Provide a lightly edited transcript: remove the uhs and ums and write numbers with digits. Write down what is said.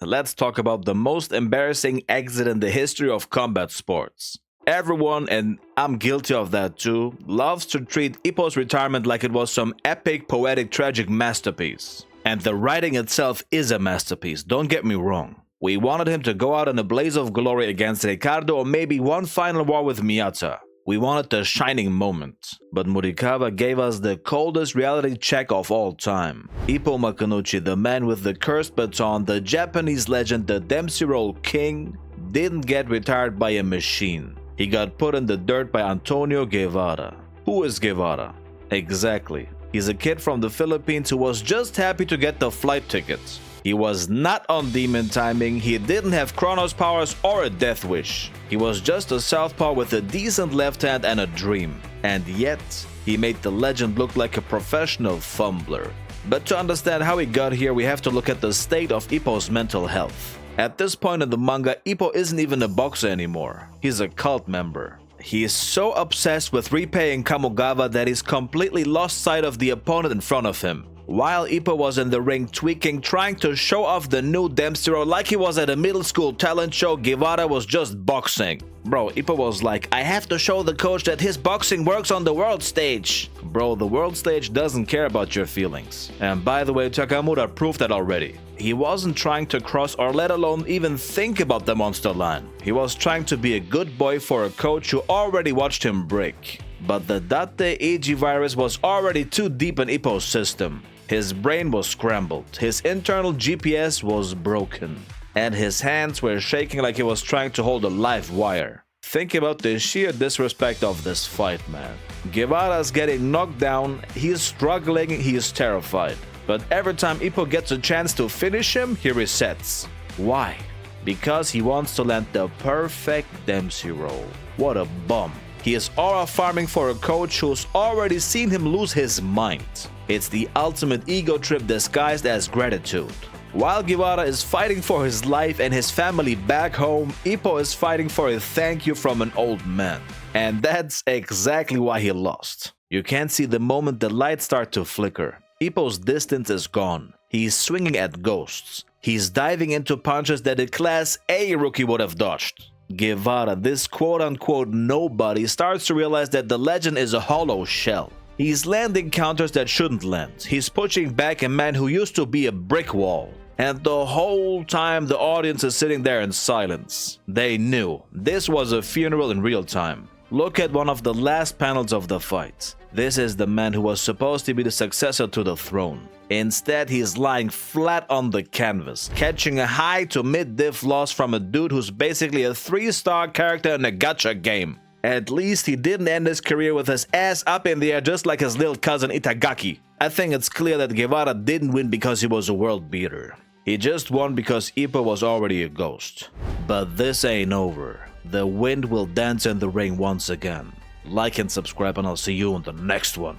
let's talk about the most embarrassing exit in the history of combat sports. Everyone, and I'm guilty of that too, loves to treat Ippo's retirement like it was some epic, poetic, tragic masterpiece. And the writing itself is a masterpiece, don't get me wrong. We wanted him to go out in a blaze of glory against Ricardo or maybe one final war with Miyata. We wanted the shining moment. But Morikawa gave us the coldest reality check of all time. Ippo Makunouchi, the man with the cursed baton, the Japanese legend, the Dempsey Roll king, didn't get retired by a machine. He got put in the dirt by Antonio Guevara. Who is Guevara? Exactly. He's a kid from the Philippines who was just happy to get the flight tickets. He was not on demon timing, he didn't have Chronos powers or a death wish. He was just a southpaw with a decent left hand and a dream. And yet, he made the legend look like a professional fumbler. But to understand how he got here, we have to look at the state of Ippo's mental health. At this point in the manga, Ippo isn't even a boxer anymore. He's a cult member. He is so obsessed with repaying Kamogawa that he's completely lost sight of the opponent in front of him. While Ippo was in the ring tweaking, trying to show off the new Dempsey Roll like he was at a middle school talent show, Guevara was just boxing. Bro, Ippo was like, I have to show the coach that his boxing works on the world stage. Bro, the world stage doesn't care about your feelings. And by the way, Takamura proved that already. He wasn't trying to cross or let alone even think about the monster line. He was trying to be a good boy for a coach who already watched him break. But the Date Eiji virus was already too deep in Ippo's system. His brain was scrambled, his internal GPS was broken, and his hands were shaking like he was trying to hold a live wire. Think about the sheer disrespect of this fight, man. Guevara's getting knocked down, he's struggling, he is terrified. But every time Ippo gets a chance to finish him, he resets. Why? Because he wants to land the perfect Dempsey Roll. What a bum. He is aura farming for a coach who's already seen him lose his mind. It's the ultimate ego trip disguised as gratitude. While Guevara is fighting for his life and his family back home, Ippo is fighting for a thank you from an old man. And that's exactly why he lost. You can't see the moment the lights start to flicker. Ippo's distance is gone. He's swinging at ghosts. He's diving into punches that a Class A rookie would have dodged. Guevara, this quote-unquote nobody, starts to realize that the legend is a hollow shell. He's landing counters that shouldn't land. He's pushing back a man who used to be a brick wall. And the whole time the audience is sitting there in silence. They knew. This was a funeral in real time. Look at one of the last panels of the fight. This is the man who was supposed to be the successor to the throne. Instead, he's lying flat on the canvas, catching a high to mid-diff loss from a dude who's basically a 3-star character in a gacha game. At least he didn't end his career with his ass up in the air just like his little cousin Itagaki. I think it's clear that Guevara didn't win because he was a world beater. He just won because Ippo was already a ghost. But this ain't over. The wind will dance in the ring once again. Like and subscribe and I'll see you in the next one.